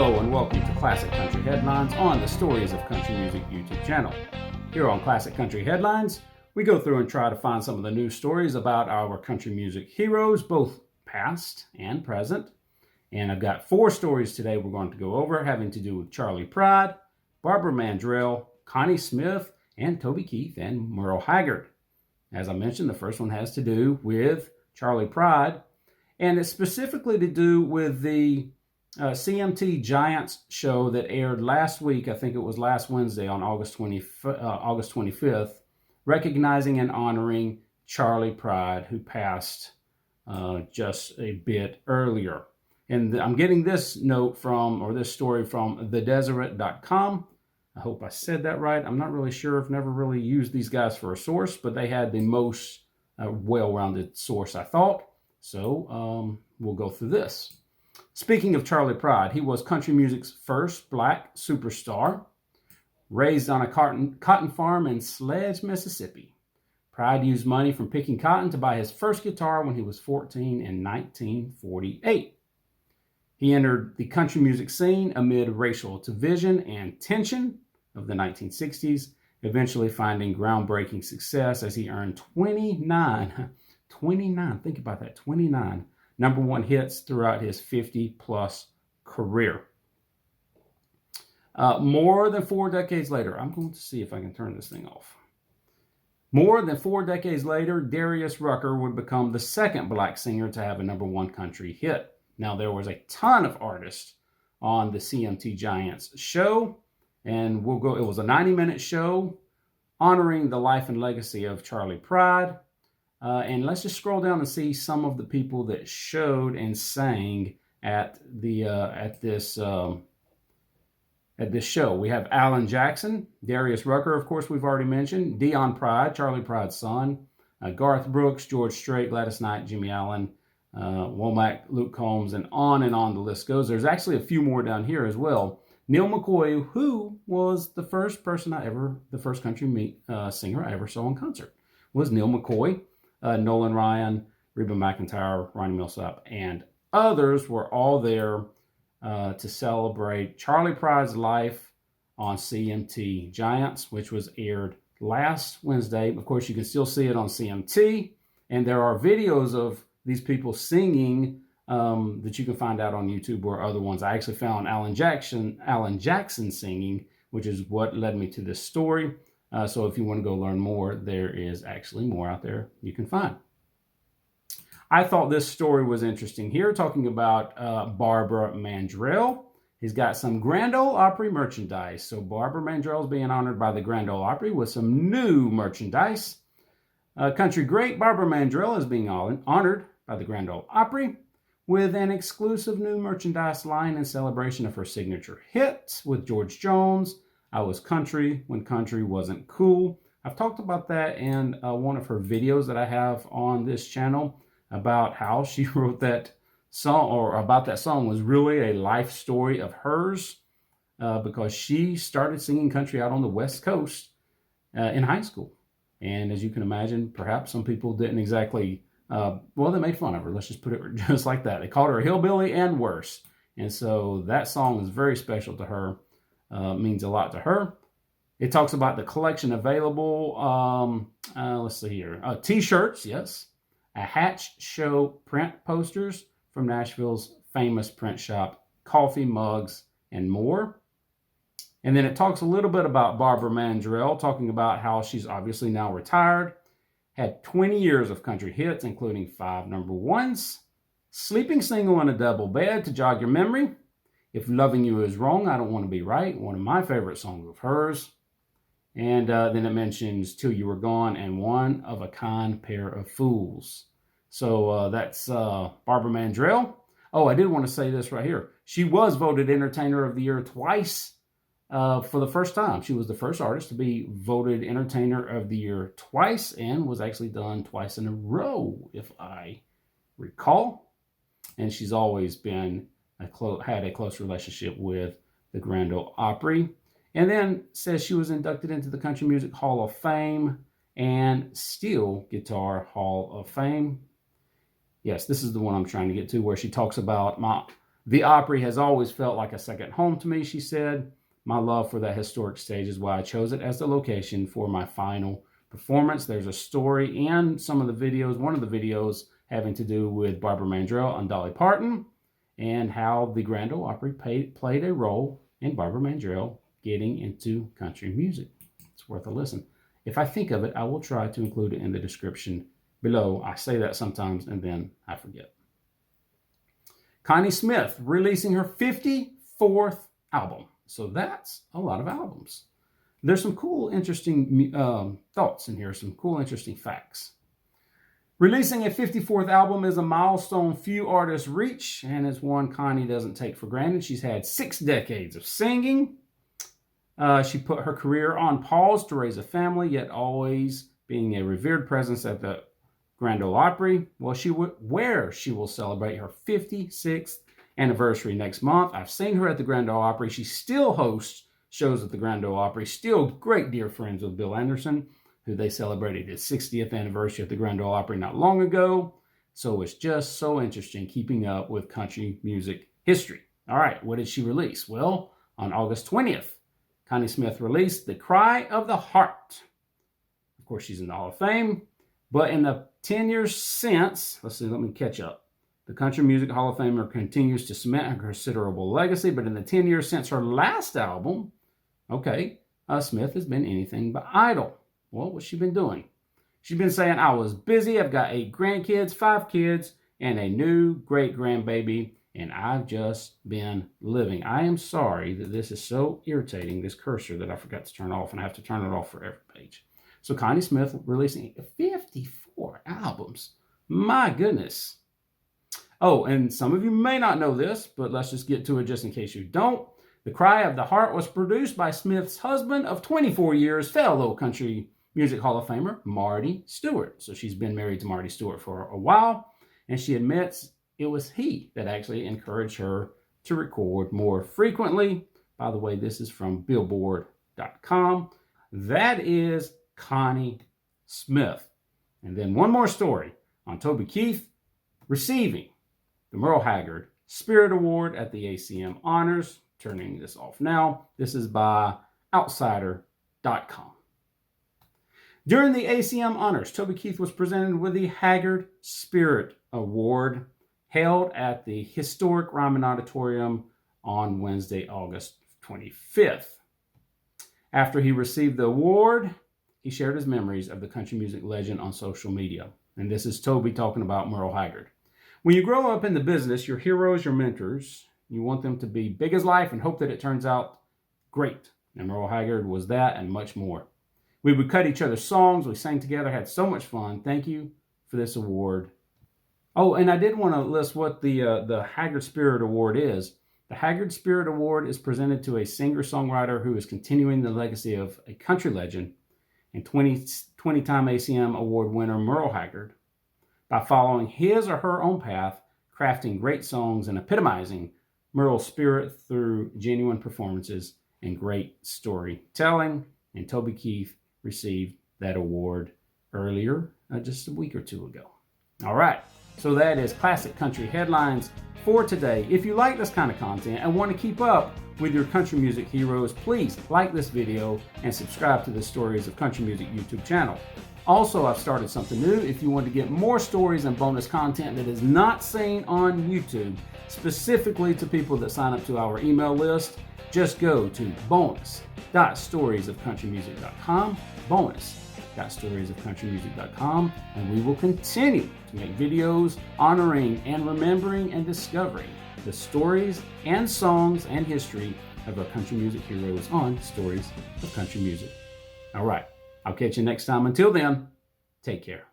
Hello and welcome to Classic Country Headlines on the Stories of Country Music YouTube channel. Here on Classic Country Headlines, we go through and try to find some of the news stories about our country music heroes, both past and present. And I've got 4 stories today we're going to go over having to do with Charley Pride, Barbara Mandrell, Connie Smith, and Toby Keith and Merle Haggard. As I mentioned, the first one has to do with Charley Pride, and it's specifically to do with the CMT Giants show that aired last week. I think it was last Wednesday on August 25th, recognizing and honoring Charley Pride, who passed just a bit earlier. And I'm getting this this story from thedeseret.com. I hope I said that right. I'm not really sure. I've never really used these guys for a source, but they had the most well-rounded source, I thought. So we'll go through this. Speaking of Charley Pride, he was country music's first black superstar, raised on a cotton farm in Sledge, Mississippi. Pride used money from picking cotton to buy his first guitar when he was 14 in 1948. He entered the country music scene amid racial division and tension of the 1960s, eventually finding groundbreaking success as he earned 29, think about that, 29 number 1 hits throughout his 50-plus career. More than 4 decades later, I'm going to see if I can turn this thing off. More than 4 decades later, Darius Rucker would become the second black singer to have a number 1 country hit. Now, there was a ton of artists on the CMT Giants show, and it was a 90-minute show honoring the life and legacy of Charley Pride. And let's just scroll down and see some of the people that showed and sang at this show. We have Alan Jackson, Darius Rucker, of course, we've already mentioned, Dion Pride, Charley Pride's son, Garth Brooks, George Strait, Gladys Knight, Jimmy Allen, Womack, Luke Combs, and on the list goes. There's actually a few more down here as well. Neil McCoy, who was the first country singer I ever saw in concert, was Neil McCoy. Nolan Ryan, Reba McEntire, Ronnie Milsap, and others were all there to celebrate Charley Pride's life on CMT Giants, which was aired last Wednesday. Of course, you can still see it on CMT, and there are videos of these people singing that you can find out on YouTube or other ones. I actually found Alan Jackson singing, which is what led me to this story. So if you want to go learn more, there is actually more out there you can find. I thought this story was interesting here, talking about Barbara Mandrell. He's got some Grand Ole Opry merchandise. So Barbara Mandrell is being honored by the Grand Ole Opry with some new merchandise. Country great Barbara Mandrell is being honored by the Grand Ole Opry with an exclusive new merchandise line in celebration of her signature hit with George Jones, I Was Country When Country Wasn't Cool. I've talked about that in one of her videos that I have on this channel about how she wrote that song, or about that song was really a life story of hers because she started singing country out on the West Coast in high school. And as you can imagine, perhaps some people didn't exactly, they made fun of her. Let's just put it just like that. They called her a hillbilly and worse. And so that song is very special to her. Means a lot to her. It talks about the collection available. Let's see here. T-shirts, yes. A Hatch Show print posters from Nashville's famous print shop, coffee mugs, and more. And then it talks a little bit about Barbara Mandrell, talking about how she's obviously now retired, had 20 years of country hits, including 5 number 1s, sleeping single in a double bed to jog your memory, If Loving You Is Wrong, I Don't Want to Be Right, one of my favorite songs of hers. And then it mentions Till You Were Gone and One of a Kind Pair of Fools. So that's Barbara Mandrell. Oh, I did want to say this right here. She was voted Entertainer of the Year twice for the first time. She was the first artist to be voted Entertainer of the Year twice and was actually done twice in a row, if I recall. And she's always been had a close relationship with the Grand Ole Opry. And then says she was inducted into the Country Music Hall of Fame and Steel Guitar Hall of Fame. Yes, this is the one I'm trying to get to, where she talks about The Opry has always felt like a second home to me, she said. My love for that historic stage is why I chose it as the location for my final performance. There's a story and some of the videos, one of the videos having to do with Barbara Mandrell and Dolly Parton, and how the Grand Ole Opry played a role in Barbara Mandrell getting into country music. It's worth a listen. If I think of it, I will try to include it in the description below. I say that sometimes and then I forget. Connie Smith releasing her 54th album. So that's a lot of albums. There's some cool, interesting thoughts in here, some cool, interesting facts. Releasing a 54th album is a milestone few artists reach, and it's one Connie doesn't take for granted. She's had 6 decades of singing. She put her career on pause to raise a family, yet always being a revered presence at the Grand Ole Opry. Well, where she will celebrate her 56th anniversary next month. I've seen her at the Grand Ole Opry. She still hosts shows at the Grand Ole Opry. Still great dear friends with Bill Anderson, who they celebrated his 60th anniversary at the Grand Ole Opry not long ago. So it's just so interesting keeping up with country music history. All right, what did she release? Well, on August 20th, Connie Smith released The Cry of the Heart. Of course, she's in the Hall of Fame. But in the 10 years since, let me catch up. The Country Music Hall of Famer continues to cement a considerable legacy, but in the 10 years since her last album, Smith has been anything but idle. Well, what's she been doing? She's been saying, I was busy, I've got 8 grandkids, 5 kids, and a new great-grandbaby, and I've just been living. I am sorry that this is so irritating, this cursor, that I forgot to turn off, and I have to turn it off for every page. So Connie Smith releasing 54 albums. My goodness. Oh, and some of you may not know this, but let's just get to it just in case you don't. The Cry of the Heart was produced by Smith's husband of 24 years, fellow Country Music Hall of Famer, Marty Stewart. So she's been married to Marty Stewart for a while, and she admits it was he that actually encouraged her to record more frequently. By the way, this is from Billboard.com. That is Connie Smith. And then one more story on Toby Keith receiving the Merle Haggard Spirit Award at the ACM Honors. Turning this off now. This is by Outsider.com. During the ACM Honors, Toby Keith was presented with the Haggard Spirit Award, held at the historic Ryman Auditorium on Wednesday, August 25th. After he received the award, he shared his memories of the country music legend on social media. And this is Toby talking about Merle Haggard. When you grow up in the business, your heroes, your mentors, you want them to be big as life and hope that it turns out great. And Merle Haggard was that and much more. We would cut each other's songs. We sang together, had so much fun. Thank you for this award. Oh, and I did want to list what the Haggard Spirit Award is. The Haggard Spirit Award is presented to a singer-songwriter who is continuing the legacy of a country legend and 20-time ACM Award winner Merle Haggard by following his or her own path, crafting great songs and epitomizing Merle's spirit through genuine performances and great storytelling. And Toby Keith received that award earlier, just a week or two ago. All right, so that is Classic Country Headlines for today. If you like this kind of content and want to keep up with your country music heroes, please like this video and subscribe to the Stories of Country Music YouTube channel. Also, I've started something new. If you want to get more stories and bonus content that is not seen on YouTube, specifically to people that sign up to our email list, just go to bonus.storiesofcountrymusic.com, bonus.storiesofcountrymusic.com, and we will continue to make videos honoring and remembering and discovering the stories and songs and history of our country music heroes on Stories of Country Music. All right, I'll catch you next time. Until then, take care.